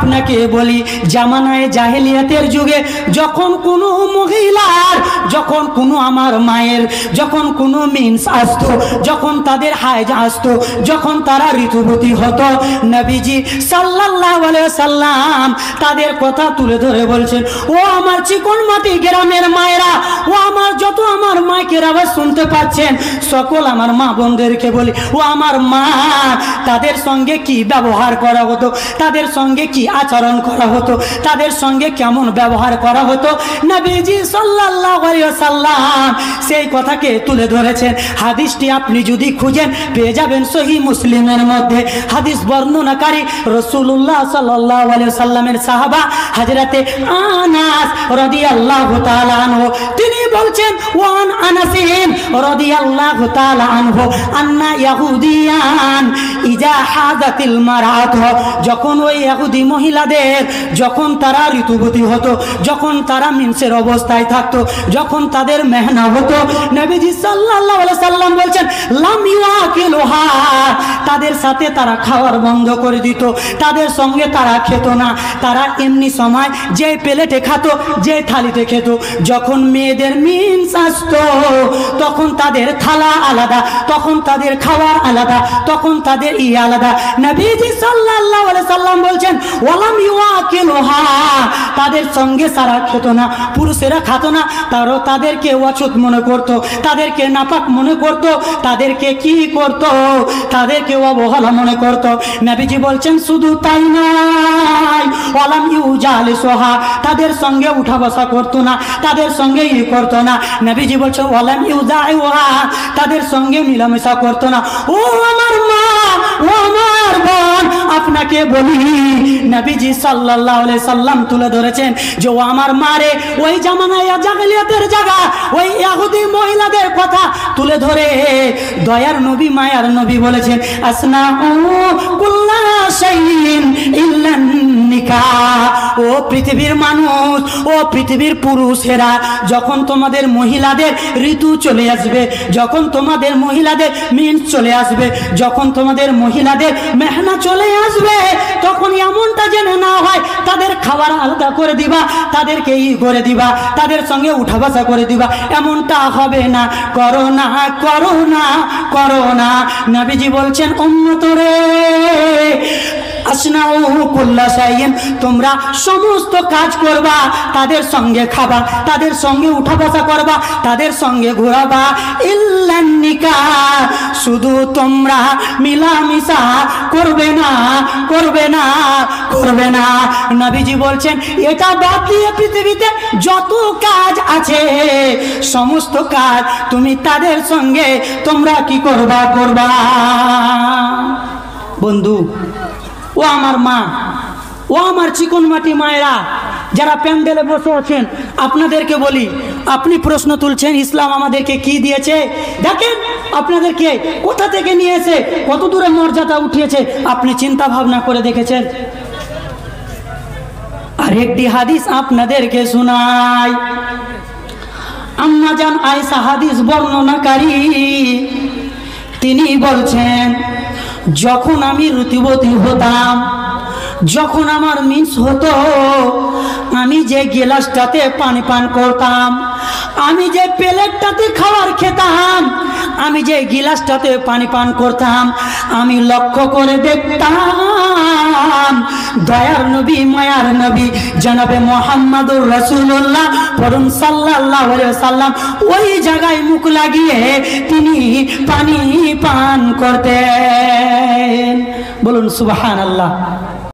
আপনাকে বলি, জামানায়ে জাহেলিয়াতের যুগে যখন কোনো মহিলার, যখন কোনো আমার মায়ের যখন কোনো মিন্স আসতো, যখন তাদের হায়জ আসতো, যখন তারা ঋতুবতী হতো, নবীজি সাল্লাল্লাহু আলাইহি সাল্লাম তাদের কথা তুলে ধরে বলছেন, ও আমার চিকন মাটি গ্রামের মায়েরা, ও আমার যত আমার মায়ের আওয়াজ শুনতে পাচ্ছেন, সকল আমার মা বোনদেরকে বলি, ও আমার মা, তাদের সঙ্গে কি ব্যবহার করা হতো, তাদের সঙ্গে কি আচরণ করা হতো, তাদের সঙ্গে কেমন ব্যবহার করা হতো, নবীজি সাল্লাল্লাহু আলাইহি ওয়াসাল্লাম সেই কথাকে তুলে ধরেছেন। হাদিসটি আপনি যদি খুঁজেন পেয়ে যাবেন সহিহ মুসলিমের মধ্যে। হাদিস বর্ণনাকারী রাসূলুল্লাহ সাল্লাল্লাহু আলাইহি ওয়াসাল্লামের সাহাবা হযরতে আনাস রাদিয়াল্লাহু তাআলা আনহু, তিনি বলছেন, ওয়ান আনাসিন রাদিয়াল্লাহু তাআলা আনহু আন্না ইয়াহুদিয়ান ইজা হাদাতিল মারাত, যখন ওই ইহুদি মহিলাদের যখন তারা ঋতুবতী হতো, যখন তারা মিন্সের অবস্থায় থাকতো, যখন তাদের মেহনা হতো, নবীজি সাল্লাল্লাহু আলাইহি সাল্লাম বলছেন, লাম ইয়াকিলুহা, তাদের সাথে তারা খাওয়ার বন্ধ করে দিত, তাদের সঙ্গে তারা খেত না। তারা এমনি সময় যে প্লেটে খেত, যে থালিতে খেত, যখন মেয়েদের মিন্স আসতো তখন তাদের থালা আলাদা, তখন তাদের খাওয়ার আলাদা, তখন তাদের আলাদা। নবীজি সাল্লাল্লাহু আলাইহি সাল্লাম বলছেন, ওয়ালাম ইয়াকিলুহা, তাদের সঙ্গে সারা খেত না, পুরুষেরা খেত না, তারও তাদেরকে অছুত মনে করত, তাদেরকে নাপাক মনে করত, তাদেরকে কি করত, তাদেরকে অবহেলা মনে করত। নবীজি বলছেন, শুধু তাই নয়, ওয়ালাম ইউজালিসুহা, তাদের সঙ্গে উঠা বসা করত না, তাদের সঙ্গে করত না। নবীজি বলছেন, ওয়ালাম ইউজাইউহা, তাদের সঙ্গে মিলামেশা করত না। ও আমার মা, ও আমার বোন, আপনাকে বলি, নবীজি সাল্লাল্লাহু আলাইহি সাল্লাম তুলে ধরেছেন যে ও আমার মারে ওই জামানায় জাহেলিয়াতের জায়গা, ওই ইহুদি মহিলাদের কথা তুলে ধরে দয়ার নবী মায়ার নবী বলেছেন, আসনাউ কুল্লা শাইইন ইল্লা নিকাহ, ও পৃথিবীর মানুষ, ও পৃথিবীর পুরুষেরা, যখন তোমাদের মহিলাদের ঋতু চলে আসবে, যখন তোমাদের মহিলাদের মিন্স চলে আসবে, যখন তোমাদের মহিলাদের মেহনা চলে আসবে, তখন এমনটা যেন না হয় তাদের খাবার আলাদা করে দিবা, তাদেরকে করে দিবা, তাদের সঙ্গে উঠা বসা করে দিবা, এমনটা হবে না, করো না, করো না, করো না। নবীজি বলছেন, উম্মত রে, আসনাউ কুল্লা শাইইন, তোমরা সমস্ত কাজ করবা, তাদের সঙ্গে খাবা, তাদের সঙ্গে উঠা বসা করবা, তাদের সঙ্গে ঘোরাবা, ইল্লা নিকাহ, শুধু তোমরা মিলামিশা করবে না, করবে না, করবে না। নবীজি বলছেন, এটা বাদ দিয়ে পৃথিবীতে যত কাজ আছে সমস্ত কাজ তুমি তাদের সঙ্গে তোমরা কি করবা, করবা। বন্ধু, ও আমার মা, ও আমার চিকন মাটি মায়েরা, যারা প্যান্ডেলে বসে আছেন, আপনাদেরকে বলি, আপনি প্রশ্ন তুলছেন ইসলাম আমাদেরকে কি দিয়েছে, দেখেন আপনাদেরকে কোথা থেকে নিয়েছে, কত দূরে মর্যাদা উঠিয়েছে, আপনি চিন্তা ভাবনা করে দেখেছেন? আরেকটি হাদিস আপনাদেরকে শোনাই। আম্মা জান আয়েশা হাদিস বর্ণনাকারী, তিনি বলছেন, যখন আমি ঋতুবতী হতাম, যখন আমার মিন্স হতো, আমি যে গিলাসটাতে পানি পান করতাম, আমি যে প্লেটটাতে খাবার খেতাম, আমি যে গিলাসটাতে পানি পান করতাম, আমি লক্ষ্য করে দেখতাম দয়ার নবী মায়ার নবী জনাবে মুহাম্মদুর রাসূলুল্লাহ পরম সাল্লাল্লাহু আলাইহি ওয়াসাল্লাম ওই জায়গায় মুখ লাগিয়ে তিনি পানি পান করতেন। বলুন সুবহানাল্লাহ।